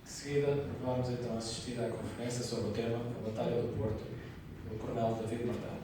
De seguida, vamos então assistir à conferência sobre o tema A Batalha do Porto, do Coronel David Martão.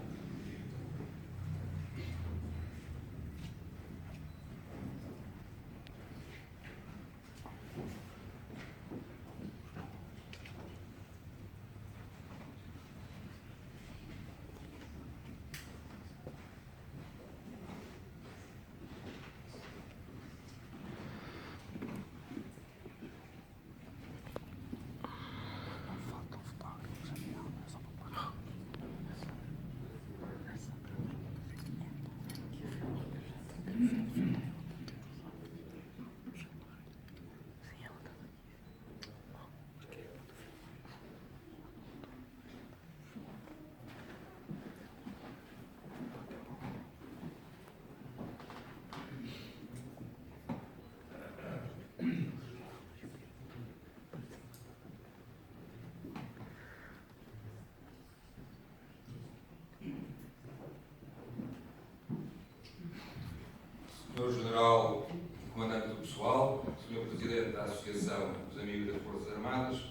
Senhor General Comandante do Pessoal, Senhor Presidente da Associação dos Amigos das Forças Armadas,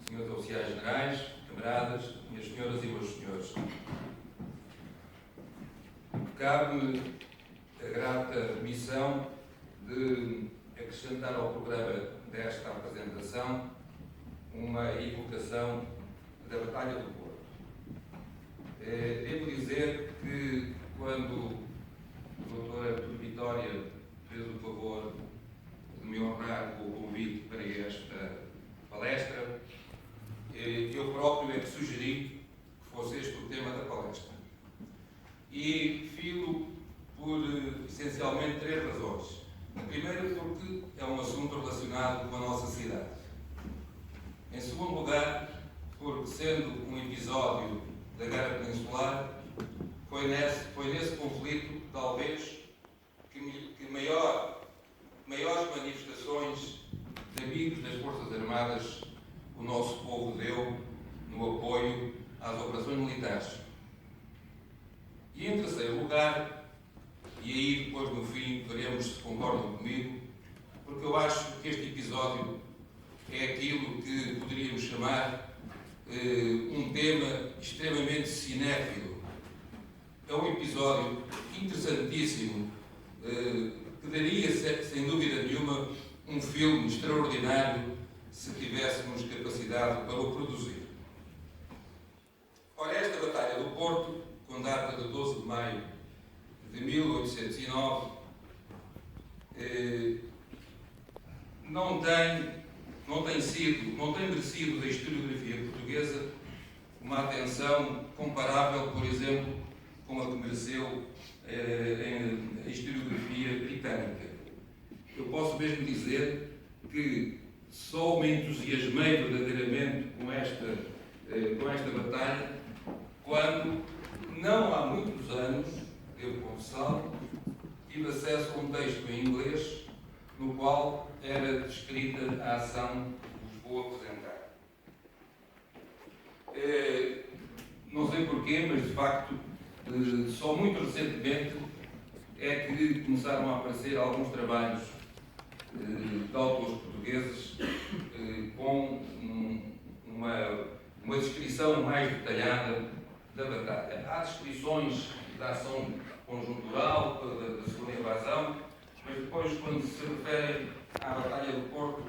Senhores Oficiais Generais, Camaradas, minhas senhoras e meus senhores. Cabe-me a grata missão de acrescentar ao programa desta apresentação uma evocação da Batalha do Porto. Devo dizer que quando o Dr. Artur Vitória fez o favor de me honrar com o convite para esta palestra, eu próprio é que sugeri que fosse este o tema da palestra. E filo por essencialmente três razões. A primeira, porque é um assunto relacionado com a nossa cidade. Em segundo lugar, porque sendo um episódio da Guerra Peninsular, foi nesse conflito, talvez, que maiores manifestações de amigos das Forças Armadas o nosso povo deu no apoio às operações militares. E em terceiro lugar, e aí depois no fim veremos se concordam comigo, porque eu acho que este episódio é aquilo que poderíamos chamar um tema extremamente cinéfilo. É um episódio interessantíssimo, que daria, sem dúvida nenhuma, um filme extraordinário se tivéssemos capacidade para o produzir. Ora, esta Batalha do Porto, com data de 12 de maio de 1809, não tem merecido da historiografia portuguesa uma atenção comparável, por exemplo, com a que mereceu a historiografia britânica. Eu posso mesmo dizer que só me entusiasmei verdadeiramente com esta batalha quando, não há muitos anos, devo confessá-lo, tive acesso a um texto em inglês no qual era descrita a ação que vos vou apresentar. Não sei porquê, mas de facto só muito recentemente é que começaram a aparecer alguns trabalhos de autores portugueses com uma descrição mais detalhada da batalha. Há descrições da ação conjuntural, da segunda invasão, mas depois, quando se refere à Batalha do Porto,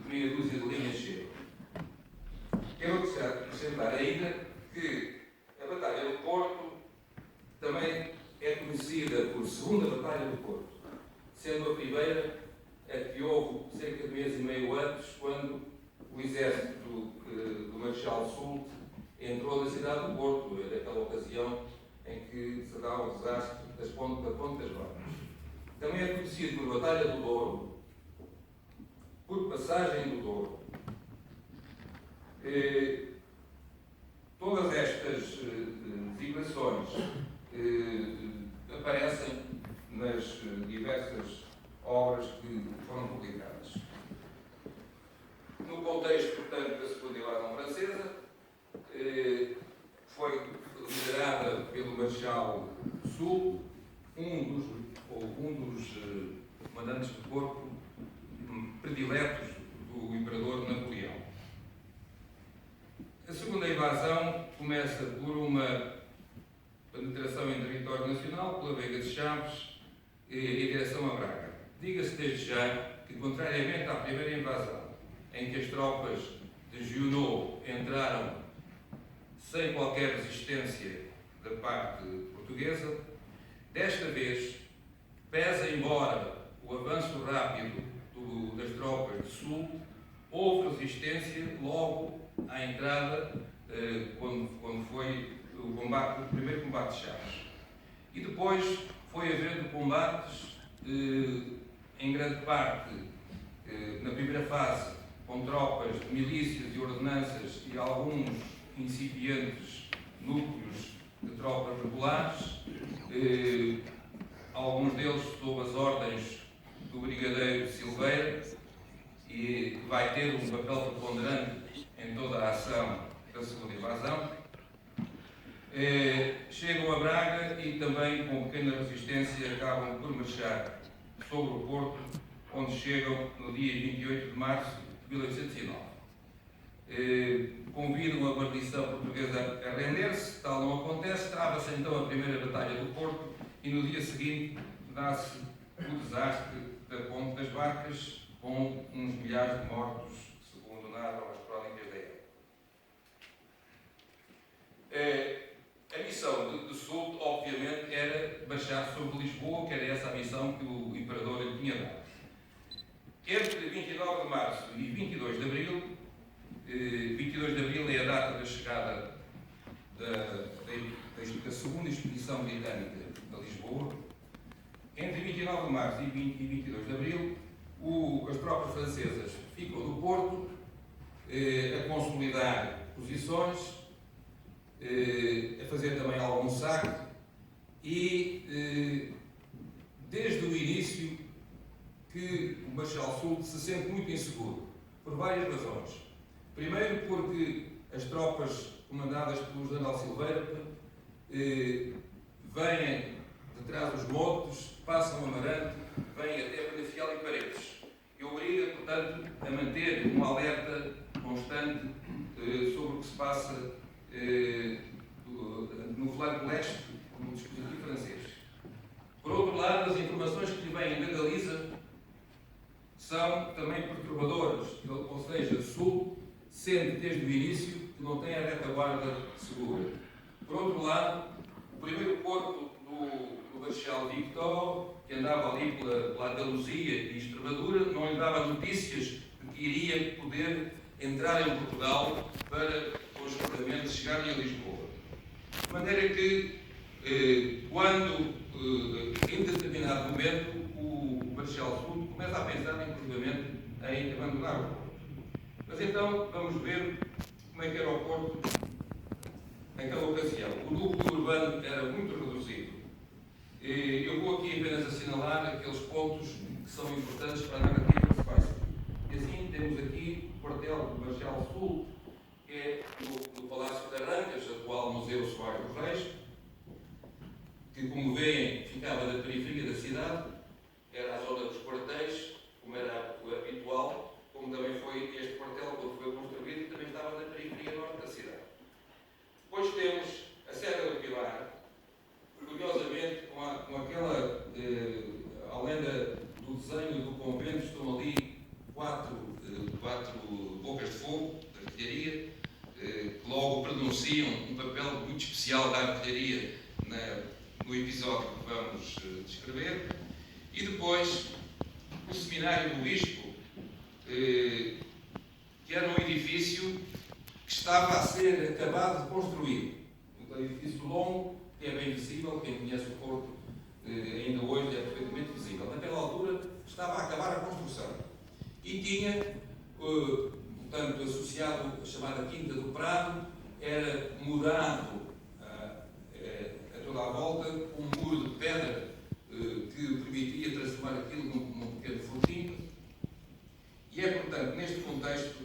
meia dúzia de linhas chega. Quero acrescentar ainda que a Batalha do Porto também é conhecida por Segunda Batalha do Porto, sendo a primeira a que houve cerca de mês e meio antes, quando o exército do Marechal Soult entrou na cidade do Porto, naquela ocasião em que se dá o desastre da Ponte das Barcas. Também é conhecido por Batalha do Douro, por Passagem do Douro. Todas estas designações aparecem nas diversas obras que foram publicadas. No contexto, portanto, da Segunda Invasão Francesa, foi liderada pelo Marechal Soult, um dos comandantes de corpo prediletos do Imperador contrariamente à primeira invasão, em que as tropas de Junot entraram sem qualquer resistência da parte portuguesa, desta vez, pese embora o avanço rápido das tropas do Sul, houve resistência logo à entrada, quando foi o primeiro combate de Chaves. E depois foi havendo combates, em grande parte, na primeira fase, com tropas de milícias e ordenanças e alguns incipientes núcleos de tropas regulares, alguns deles sob as ordens do Brigadeiro Silveira, e vai ter um papel preponderante em toda a ação da segunda invasão. Chegam a Braga e também, com pequena resistência, acabam por marchar sobre o Porto, onde chegam no dia 28 de março de 1809. Convidam a guarnição portuguesa a render-se, tal não acontece, trava-se então a primeira batalha do Porto e no dia seguinte dá-se o desastre da Ponte das Barcas, com uns milhares de mortos, segundo narram as crónicas da época. A missão de Soult, obviamente, era marchar sobre Lisboa, que era essa a missão que o Imperador lhe tinha dado. Entre 29 de março e 22 de abril, 22 de abril é a data da chegada da segunda expedição britânica a Lisboa. Entre 29 de março e 22 de abril, as tropas francesas ficam no Porto, a consolidar posições, a fazer também algum saque e, desde o início, que o Marechal Soult se sente muito inseguro, por várias razões. Primeiro, porque as tropas comandadas pelo General Silveira vêm de trás dos montes, passam Amarante, vêm até Penafiel e Paredes. E obriga, portanto, a manter um alerta constante sobre o que se passa no flanco leste do dispositivo francês. Por outro lado, as informações que lhe vêm da Galiza são também perturbadoras, ou seja, Sul sente desde o início que não tem a retaguarda segura. Por outro lado, o primeiro corpo do Marechal Victor, que andava ali pela Andaluzia e Extremadura, não lhe dava notícias de que iria poder entrar em Portugal para os comandamentos chegarem a Lisboa. De maneira que, quando, em determinado momento, o Marechal Soult começa a pensar, inclusivamente, em abandonar o Porto. Mas então, vamos ver como é que era o Porto naquela ocasião. O núcleo urbano era muito reduzido. Eu vou aqui apenas assinalar aqueles pontos que são importantes para a narrativa que se faz. E assim, temos aqui o quartel do Marechal Soult, que é no Palácio de Arrancas, atual Museu Soares dos Reis, que, como veem, ficava da periferia da cidade, era a zona dos quartéis, como era habitual, como também foi este quartel, quando foi construído, e também estava na periferia norte da cidade. Depois temos a Serra do Pilar, curiosamente, com aquela, além do desenho do convento, estão ali quatro bocas de fogo da artilharia, que logo pronunciam um papel muito especial da artilharia no episódio que vamos descrever. E depois o Seminário do Bispo, que era um edifício que estava a ser acabado de construir. Um edifício longo, que é bem visível, quem conhece o Porto ainda hoje é perfeitamente visível. Naquela altura estava a acabar a construção. E tinha, portanto, associado a chamada Quinta do Prado, era murado a toda a volta, um muro de pedra que permitia transformar aquilo num pequeno fortinho. E é, portanto, neste contexto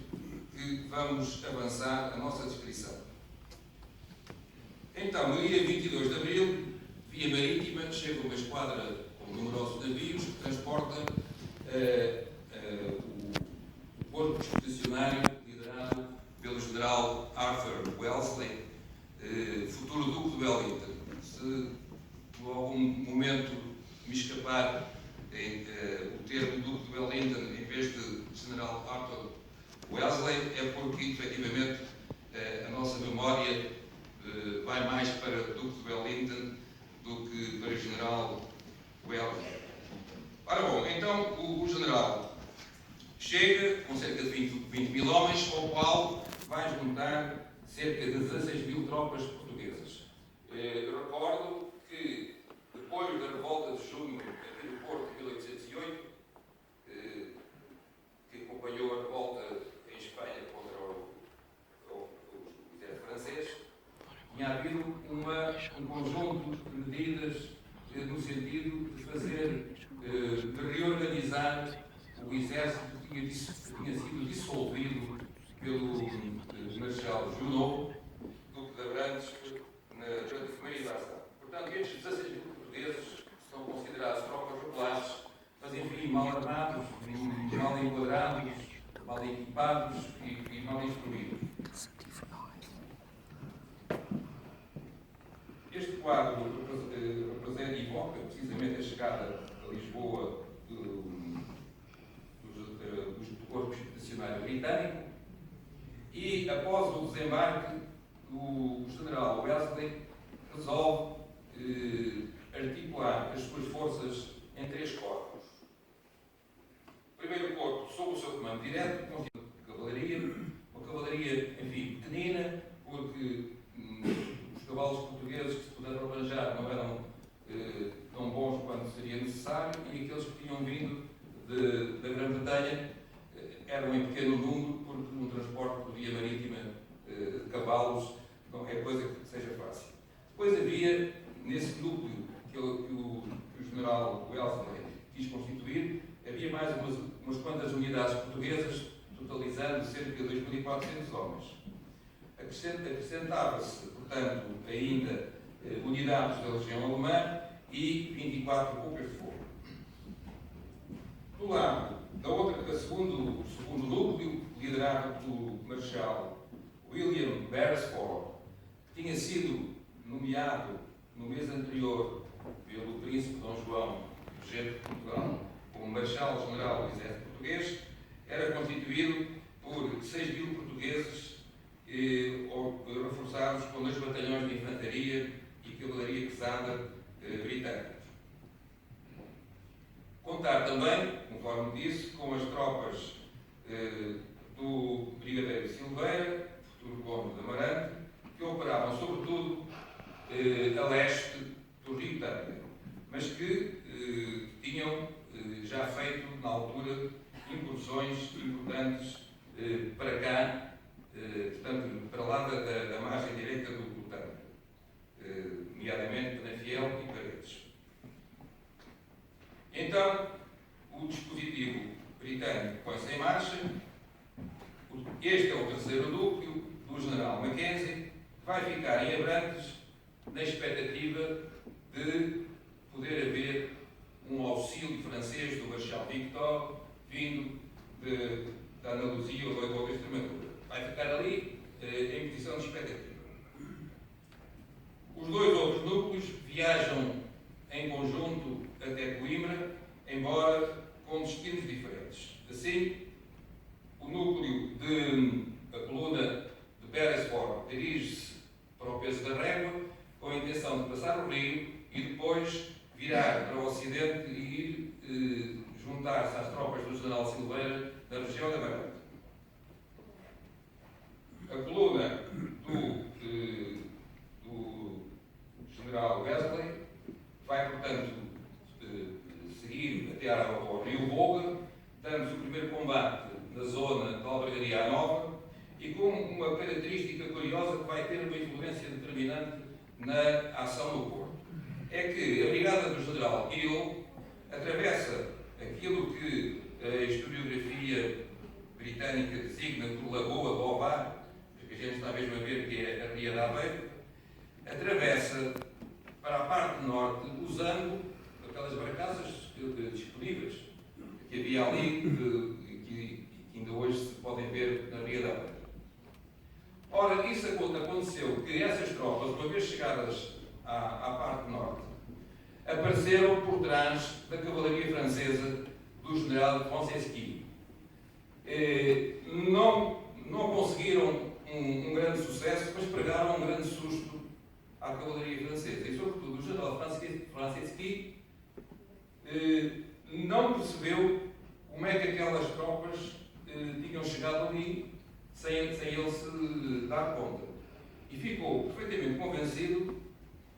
que vamos avançar a nossa descrição. Então, no dia 22 de abril, via marítima, chega uma esquadra com numerosos navios que transporta o corpo expedicionário liderado pelo general Arthur Wellesley, futuro Duque de Wellington. Se por algum momento me escapar o termo Duque de Wellington em vez de General Arthur Wellesley, é porque, efetivamente, a nossa memória vai mais para Duque de Wellington do que para General Wellesley. Ora bom, então o general chega com cerca de 20 mil homens, ao qual vai juntar cerca de 16 mil tropas portuguesas. Eu recordo que, depois da revolta de junho aqui no Porto, em 1808, que acompanhou a revolta em Espanha contra o exército francês, tinha havido um conjunto de medidas no sentido de fazer, de reorganizar o exército que tinha sido dissolvido pelo Marechal Junot, Duque de Abrantes, durante a primeira invasão. Portanto, estes 16 mil portugueses são considerados tropas regulares, mas enfim, mal armados, mal enquadrados, mal equipados e mal instruídos. Este quadro representa e evoca precisamente a chegada a Lisboa do Corpo Expedicionário Britânico e, após o desembarque, o general Wellesley resolve articular as suas forças em 3 corpos. O primeiro corpo, sob o seu comando direto, constitui uma cavalaria, enfim, pequenina, porque os cavalos portugueses que se puderam arranjar não eram tão bons quanto seria necessário, e aqueles que tinham vindo da Grã-Bretanha eram em pequeno número, porque um transporte por via marítima de cavalos não é coisa que seja fácil. Depois havia, nesse núcleo que o general Wellesley quis constituir, havia mais umas quantas unidades portuguesas, totalizando cerca de 2.400 homens. Acrescentava-se, portanto, ainda unidades da Legião Alemã e 24 bocas de fogo. Do lado do segundo núcleo, liderado pelo Marechal William Beresford, que tinha sido nomeado no mês anterior pelo Príncipe Dom João, regente de Portugal, como Marechal-General do Exército Português, era constituído por 6 mil portugueses reforçados com 2 batalhões de infantaria e cavalaria pesada britânicos. Contar também, conforme disse, com as tropas do Brigadeiro Silveira, futuro Gomes de Amarante, que operavam sobretudo a leste do Rio Tâmega, mas que tinham já feito, na altura, incursões importantes para cá, portanto, para lá da margem direita do Tâmega, nomeadamente Penafiel e Paredes. Então, o dispositivo britânico põe-se em marcha. Este é o terceiro núcleo do general Mackenzie, que vai ficar em Abrantes na expectativa de poder haver um auxílio francês do Marechal Victor vindo da Andaluzia ou da Extremadura. Vai ficar ali em posição de expectativa. Os 2 outros núcleos viajam em conjunto até Coimbra, embora com destinos diferentes. Assim, o núcleo a coluna de Beresford dirige-se para o Peso da Régua, com a intenção de passar o rio e depois virar para o ocidente e ir juntar-se às tropas do general Silveira da região da Amarante. A coluna do general Wellesley vai, portanto, seguir até ao rio Volga, dando-se o primeiro combate na zona da Albergaria Nova e com uma característica curiosa que vai ter uma influência determinante na ação no Porto. É que a brigada do general Hill atravessa aquilo que a historiografia britânica designa por Lagoa do Ovar, porque a gente está mesmo a ver que é a Ria de Aveiro, atravessa para a parte norte usando aquelas barcaças disponíveis que havia ali, que ainda hoje se podem ver na Ria de Aveiro. Ora, isso aconteceu que essas tropas, uma vez chegadas à parte norte, apareceram por trás da cavalaria francesa do general Montesquieu. não conseguiram um grande sucesso, mas pregaram um grande susto à cavalaria francesa. E, sobretudo, o general Francisci não percebeu como é que aquelas tropas tinham chegado ali sem ele se dar conta. E ficou perfeitamente convencido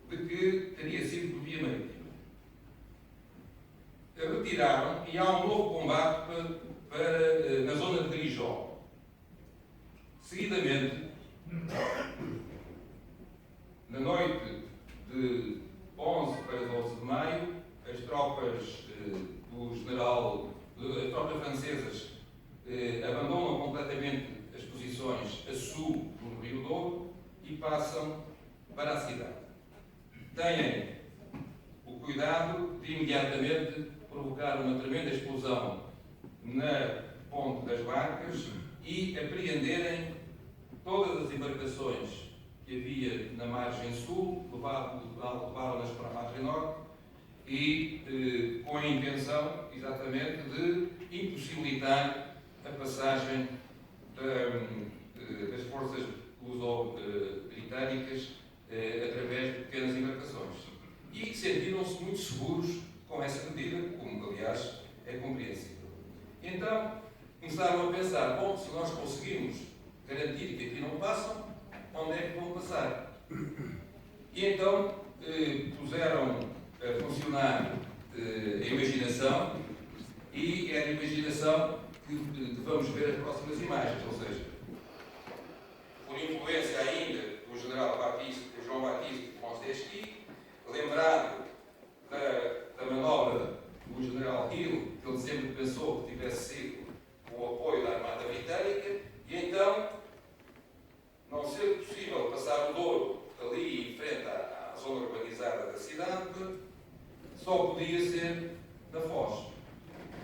de que teria sido por via marítima. Retiraram e há um novo combate na zona de Dijon. Seguidamente, na noite de 11 para 12 de maio, as tropas as tropas francesas abandonam completamente as posições a sul do Rio Douro e passam para a cidade. Têm o cuidado de imediatamente provocar uma tremenda explosão na ponte das barcas e apreenderem todas as embarcações que havia na margem sul, levaram-nas para a margem norte e com a intenção exatamente de impossibilitar a passagem das forças luso-britânicas através de pequenas embarcações. E sentiram-se muito seguros com essa medida, como aliás é compreensível. Então começaram a pensar, bom, se nós conseguimos garantir que aqui não passam, onde é que vão passar? E então puseram a funcionar a imaginação, e é a imaginação que vamos ver as próximas imagens, ou seja, por influência ainda do general João Batista de Montesquieu, lembrado da manobra do general Hill, que ele sempre pensou que tivesse sido com o apoio da Armada Britânica, e então, não sendo possível passar o Douro ali em frente à zona urbanizada da cidade, só podia ser da Foz,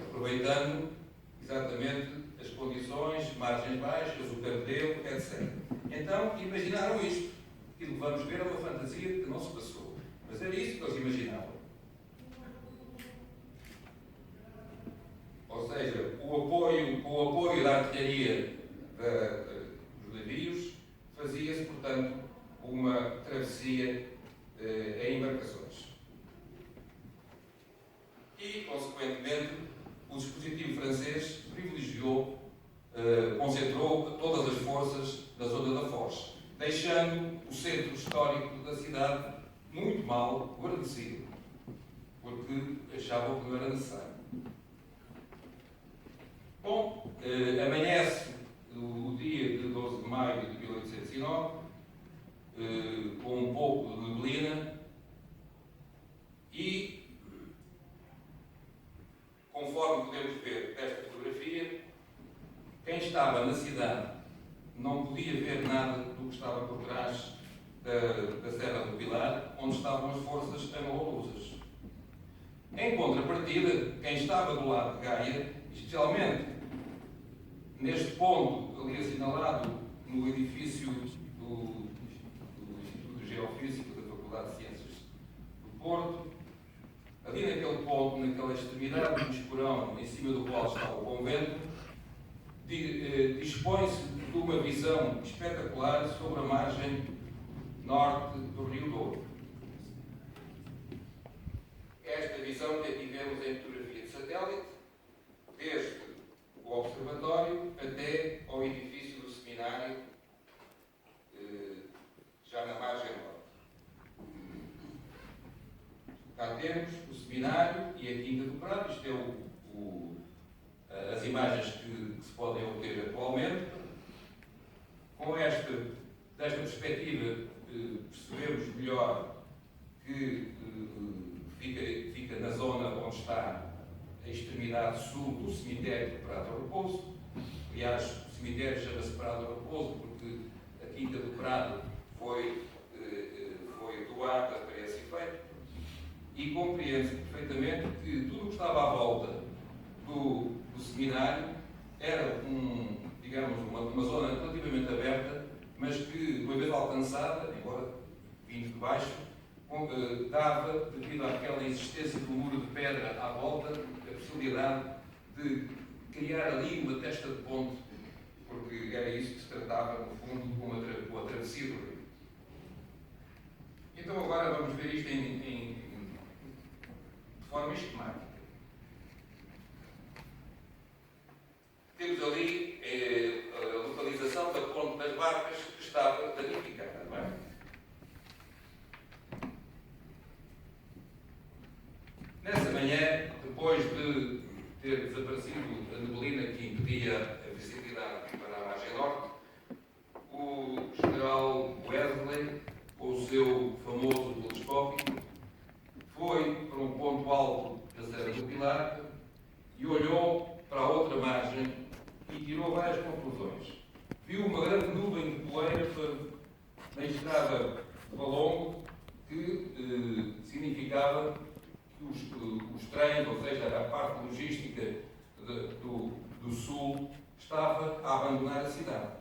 aproveitando exatamente as condições, margens baixas, o cabedelo, etc. Então, imaginaram isto. E vamos ver uma fantasia que não se passou. Mas era isso que eles imaginavam. Ou seja, o apoio da artilharia dos navios fazia-se, portanto, uma travessia em embarcações. E, consequentemente, o dispositivo francês concentrou todas as forças na zona da Foz, deixando o centro histórico da cidade muito mal guarnecido, porque achavam que não era necessário. Bom, amanhece o dia de 12 de maio de 1809, com um pouco de neblina, e, conforme podemos ver desta fotografia, quem estava na cidade não podia ver nada do que estava por trás da Serra do Pilar, onde estavam as forças anglo-lusas. Em contrapartida, quem estava do lado de Gaia, especialmente neste ponto ali assinalado no edifício do Instituto Geofísico da Faculdade de Ciências do Porto, ali naquele ponto, naquela extremidade do esporão em cima do qual estava o convento, dispõe-se de uma visão espetacular sobre a margem norte do Rio Douro. Esta visão que aqui vemos em fotografia de satélite, desde o observatório até ao edifício do seminário, já na margem norte. Cá temos o seminário e a Quinta do Prado. Isto é as imagens que se podem obter atualmente. Com desta perspectiva, percebemos melhor que fica na zona onde está a extremidade sul do cemitério de Prado do Raposo. Aliás, o cemitério chama-se Prado do Raposo porque a Quinta do Prado foi doada para esse efeito. E compreende-se perfeitamente que tudo o que estava à volta do seminário era uma zona relativamente aberta, mas que, uma vez alcançada, embora vindo de baixo, dava, devido àquela existência do muro de pedra à volta, a possibilidade de criar ali uma testa de ponte, porque era isso que se tratava, no fundo, com a travessia do rio. Então agora vamos ver isto de forma esquemática. Temos ali a localização da ponte das barcas que estava danificada, não é? Nessa manhã, depois de ter desaparecido a neblina que impedia a visibilidade para a margem norte, o general Wesley, com o seu famoso telescópio, foi para um ponto alto da Serra do Pilar e olhou para a outra margem e tirou várias conclusões. Viu uma grande nuvem de poeira na estrada de Valongo, que significava que os trens, ou seja, a parte logística do sul, estava a abandonar a cidade.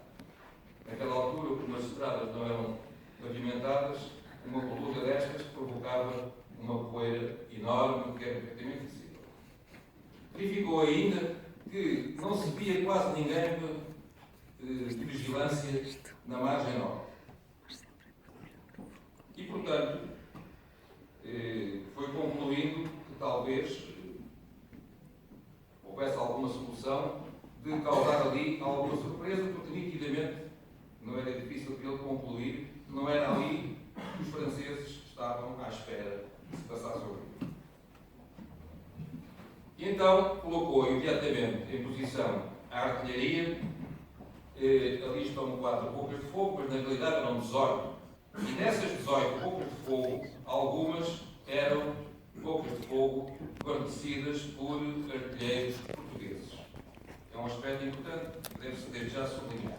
Naquela altura, como as estradas não eram pavimentadas, uma coluda destas provocava uma poeira enorme que era perfeitamente visível. Verificou ainda que não se via quase ninguém de vigilância na margem norte. E, portanto, foi concluindo que talvez houvesse alguma solução de causar ali alguma surpresa, porque nitidamente não era difícil para ele concluir que não era ali que os franceses estavam à espera de se passasse o rio. E então colocou imediatamente em posição a artilharia. Ali estão 4 bocas de fogo, mas na realidade eram 18. E nessas 18 bocas de fogo, algumas eram bocas de fogo guarnecidas por artilheiros portugueses. É um aspecto importante que deve-se desde já sublinhar.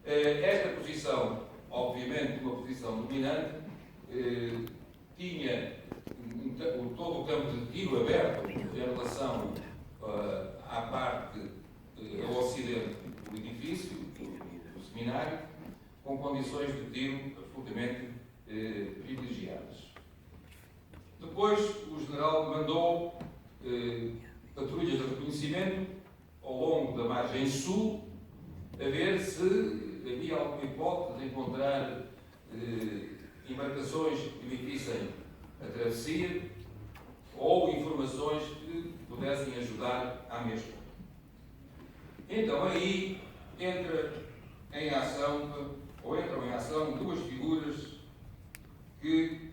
Esta posição, obviamente uma posição dominante, tinha todo o campo de tiro aberto em relação à parte ao ocidente do edifício, do seminário, com condições de tiro absolutamente privilegiadas. Depois, o general mandou patrulhas de reconhecimento ao longo da margem sul, a ver se havia alguma hipótese de encontrar embarcações que permitissem a travessia ou informações que pudessem ajudar à mesma. Então aí entram em ação duas figuras que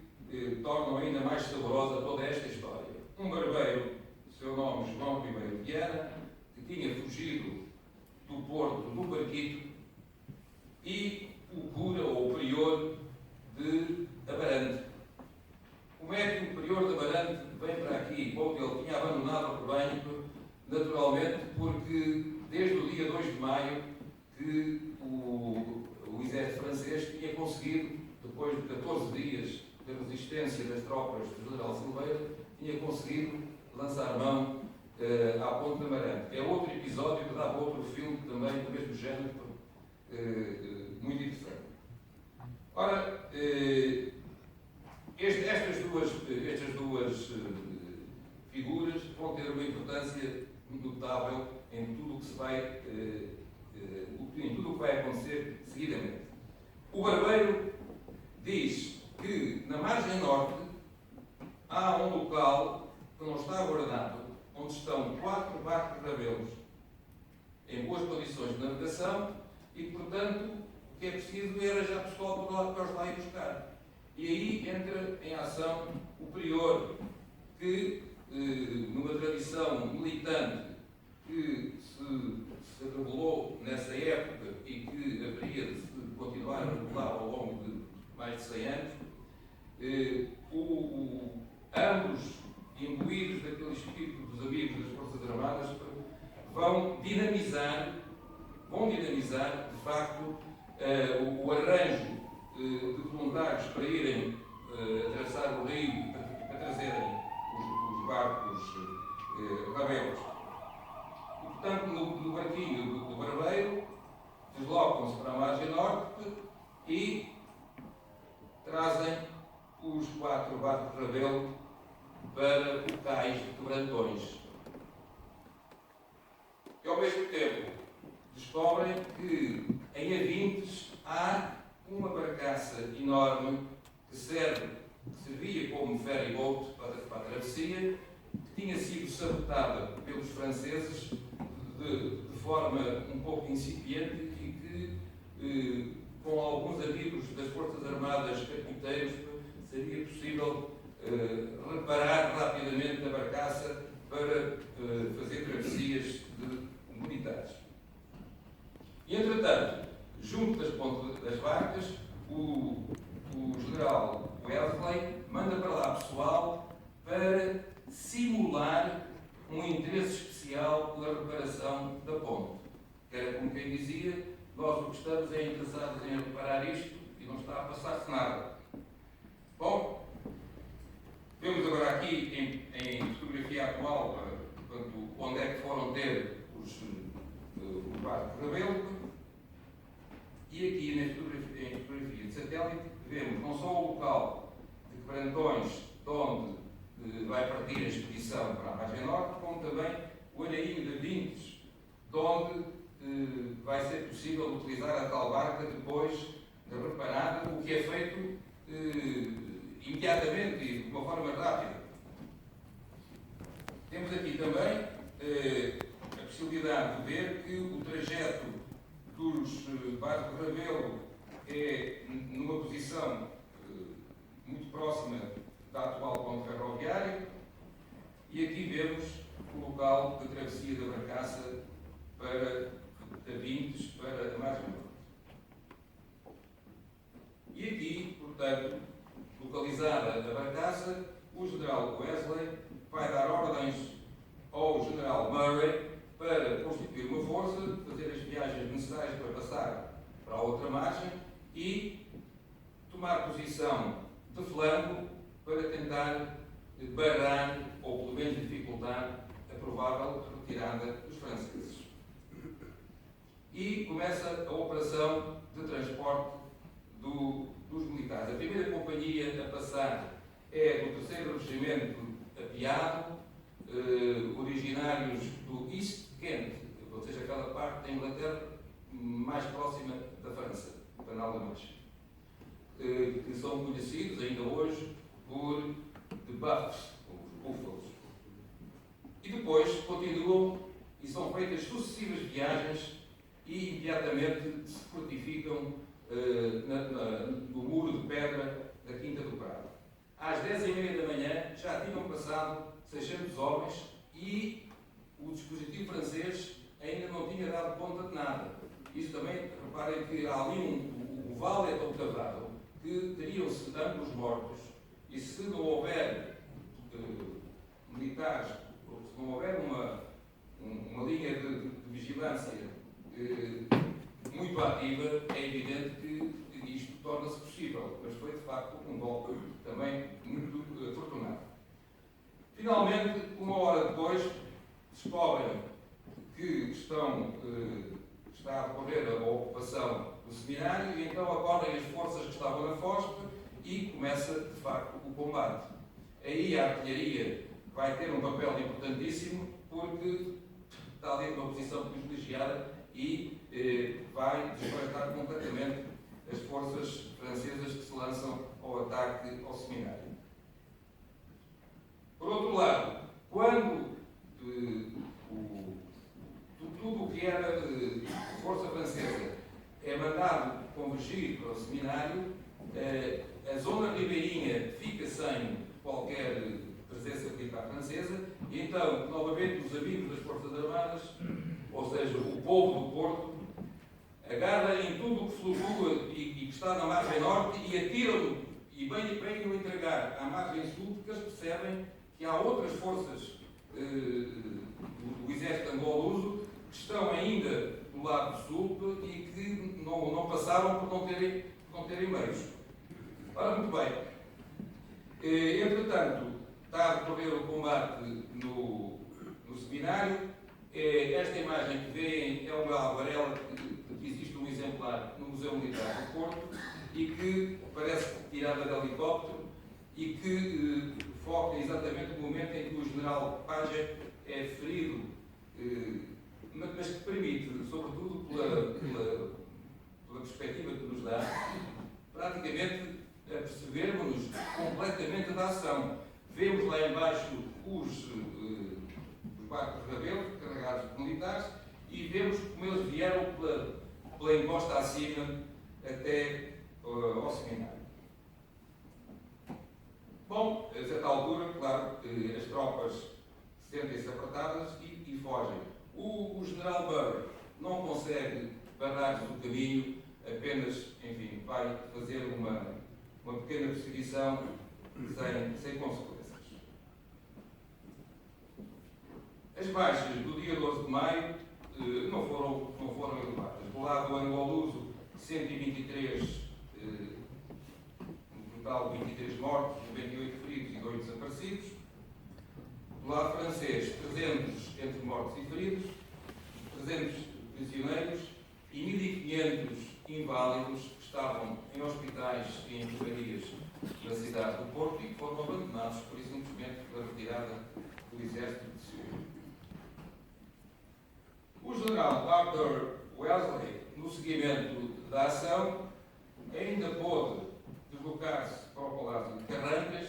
tornam ainda mais saborosa toda esta história. Um barbeiro, seu nome João I de Viana, que tinha fugido do porto do Barquito, e o cura ou o prior de Amarante. Como é que o prior de Amarante vem para aqui? Bom, ele tinha abandonado o rebanho, naturalmente, porque desde o dia 2 de maio que o exército francês tinha conseguido, depois de 14 dias de resistência das tropas do general Silveira, tinha conseguido lançar mão à Ponte de Amarante. É outro episódio que dava outro filme também do mesmo género, muito interessante. Ora, estas duas figuras vão ter uma importância notável em tudo o que vai acontecer seguidamente. O barbeiro diz que na margem norte há um local que não está guardado, onde estão 4 barcos rabelos em boas condições de navegação e, portanto, o que é preciso era já pessoal para os lá ir buscar. E aí entra em ação o prior, que, numa tradição militante que se revelou nessa época e que haveria de se continuar a revelar ao longo de mais de 100 anos, ambos, imbuídos daquele espírito dos amigos das Forças Armadas, vão dinamizar, de facto, o arranjo de voluntários para irem atravessar o rio e para trazerem os barcos rabelos. E, portanto, no barquinho do barbeiro, deslocam-se para a margem norte e trazem os 4 barcos rabelo para o cais de Quebrantões. E ao mesmo tempo descobrem que em Avintes há uma barcaça enorme que servia como ferry boat para a travessia, que tinha sido sabotada pelos franceses de forma um pouco incipiente e que, com alguns amigos das Forças Armadas carpinteiros, seria possível reparar rapidamente a barcaça para fazer travessias militares. E, entretanto, junto das pontas das barcas, o general Wellesley manda para lá pessoal para simular um interesse especial pela reparação da ponte. Que era como quem dizia, nós o que estamos é interessados em reparar isto e não está a passar-se nada. Bom, vemos agora aqui em fotografia atual, portanto, onde é que foram ter o barco de Rebelo, e aqui em fotografia de satélite vemos não só o local de Quebrantões, de onde vai partir a expedição para a margem norte, como também o Aneirinho de Avintes, de onde vai ser possível utilizar a tal barca depois de reparada, o que é feito imediatamente e de uma forma rápida. Temos aqui também a possibilidade de ver que o trajeto dos barcos de Rebelo é numa posição muito próxima da atual ponte ferroviária, e aqui vemos o local de travessia da barcaça para Avintes, para a margem norte. E aqui, portanto, localizada a barcaça, o general Wellesley vai dar ordens ao general Murray para constituir uma força, fazer as viagens necessárias para passar para a outra margem e tomar posição de flanco para tentar barrar, ou pelo menos dificultar, a provável retirada dos franceses. E começa a operação de transporte dos militares. A primeira companhia a passar é do 3º Regimento Apiado, originários do East Kent, ou seja, aquela parte da Inglaterra mais próxima da França, do Canal da Mancha, que são conhecidos ainda hoje por The Buffs, os búfalos. E depois continuam e são feitas sucessivas viagens e imediatamente se fortificam no muro de pedra da Quinta do Prado. Às 10h30 da manhã já tinham passado 600 homens e o dispositivo francês ainda não tinha dado conta de nada. Isso também, reparem que há ali o vale é tão cavado que teriam-se ambos mortos, e se não houver militares, ou se não houver uma linha de vigilância muito ativa, é evidente que isto torna-se possível. Mas foi, de facto, um golpe também muito afortunado. Finalmente, uma hora depois, descobrem que está a decorrer a ocupação do seminário e então acordem as forças que estavam na foz e começa, de facto, o combate. Aí a artilharia vai ter um papel importantíssimo porque está ali numa posição privilegiada e vai desbaratar completamente as forças francesas que se lançam ao ataque ao seminário. Por outro lado, quando tudo o que era força francesa é mandado convergir para o seminário, a zona ribeirinha fica sem qualquer presença militar francesa e então, novamente, os amigos das Forças Armadas, ou seja, o povo do Porto, agarra em tudo o que flutua e que está na margem norte e atiram-no e bem o entregar à margem sul, porque eles percebem que há outras forças do exército angolo-luso que estão ainda do lado sul e que não passaram por não terem meios. Ora, muito bem. Entretanto, está a decorrer o combate no seminário. Esta imagem que veem é uma alvarela que existe um exemplar no Museu Militar do Porto e que parece tirada de helicóptero e que foca exatamente no momento em que o general Paget é ferido, mas lá embaixo os barcos de rebelo, carregados de militares, e vemos como eles vieram pela encosta acima até ao seminário. Bom, a certa altura, claro, as tropas sentem-se apertadas e fogem. O general Burr não consegue barrar-lhes o caminho, apenas, enfim, vai fazer uma pequena perseguição sem consequências. As baixas do dia 12 de maio não foram elevadas. Do lado angoluso, 123, no total 23 mortos, 98 feridos e 2 desaparecidos. Do lado francês, 300 entre mortos e feridos, 300 prisioneiros e 1.500 inválidos que estavam em hospitais e em enfermarias da cidade do Porto e que foram abandonados por simplesmente pela retirada do exército de Sul. O general Arthur Wellesley, no seguimento da ação, ainda pôde deslocar-se para o Palácio de Carrancas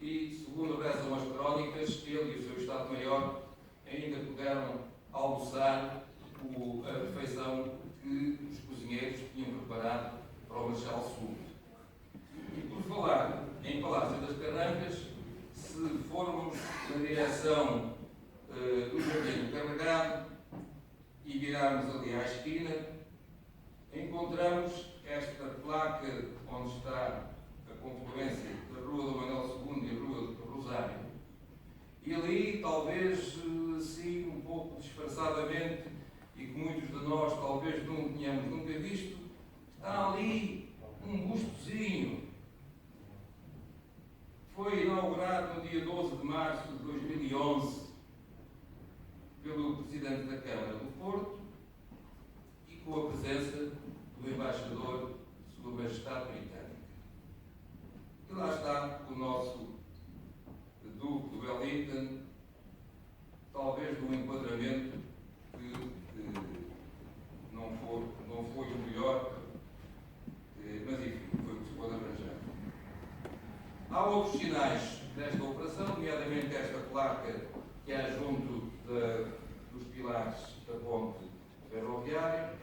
e, segundo rezam as crónicas, ele e o seu Estado-Maior ainda puderam almoçar a refeição que os cozinheiros tinham preparado para o Marechal Soult. E por falar em Palácio das Carrancas, se formos na direção do Jardim do Carregado e virarmos ali à esquina, encontramos esta placa onde está a confluência da Rua do Manuel II e a Rua do Rosário. E ali, talvez, sim, um pouco disfarçadamente, e que muitos de nós talvez não tenhamos nunca visto, está ali um bustozinho. Foi inaugurado no dia 12 de março de 2011 pelo Presidente da Câmara do Porto e com a presença do Embaixador de Sua Majestade Britânica. E lá está o nosso Duque de Wellington, talvez num enquadramento que não foi o melhor, mas enfim, foi o que se pôde arranjar. Há outros sinais desta operação, nomeadamente esta placa que há junto dos pilares da ponte ferroviária,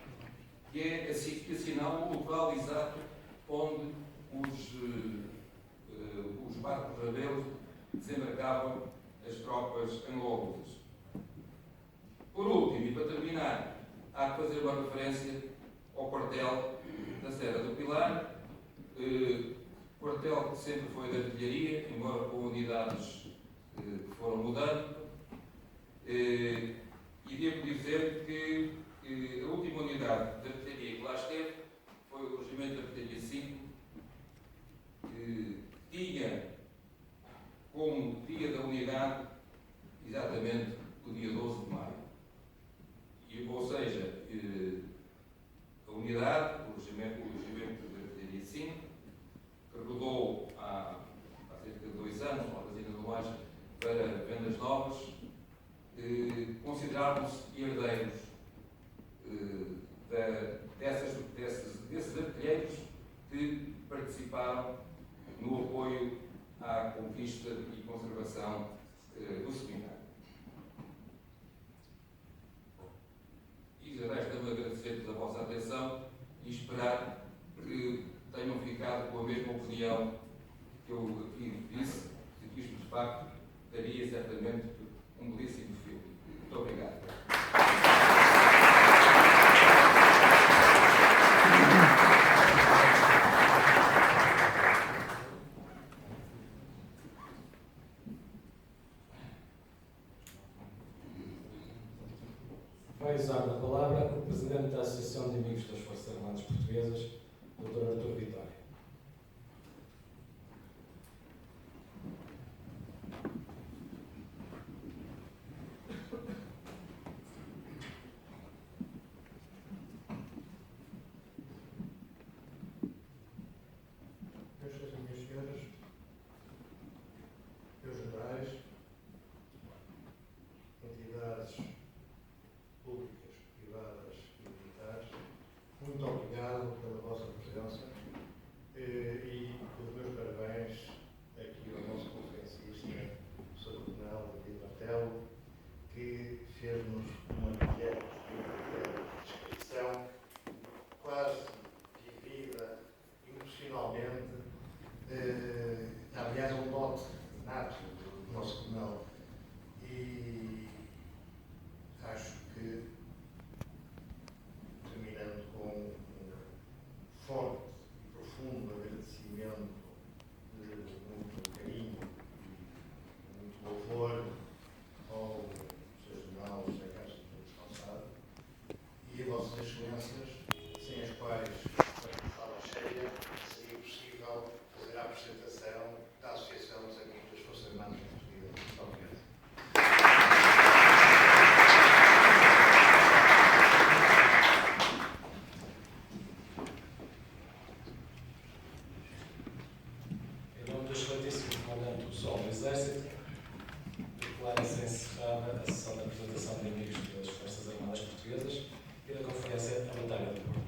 que assinala o local exato onde os barcos rebelos desembarcavam as tropas angolosas. Por último, e para terminar, há que fazer uma referência ao quartel da Serra do Pilar, quartel que sempre foi de artilharia, embora com unidades que foram mudando, e devo dizer que a última unidade de artilharia que lá esteve foi o Regimento de Artilharia 5, que tinha como dia da unidade exatamente o dia 12 de maio. Ou seja, a unidade, o regimento de Artilharia 5, que rodou há cerca de 2 anos, uma resina do Laje, para vendas novas, consideravam-se herdeiros desses artilheiros que participaram no apoio à conquista e conservação do seminário. E resta-me agradecer-vos a vossa atenção e esperar que tenham ficado com a mesma opinião que eu aqui disse, de que isto de facto daria certamente um belíssimo filme. Muito obrigado. Vai usar a palavra o Presidente da Associação de Amigos das Forças Armadas Portuguesas, Dr. Artur Vitória. declara se encerrada a sessão de apresentação de inimigos das Forças Armadas Portuguesas e da Conferência A Batalha do Porto.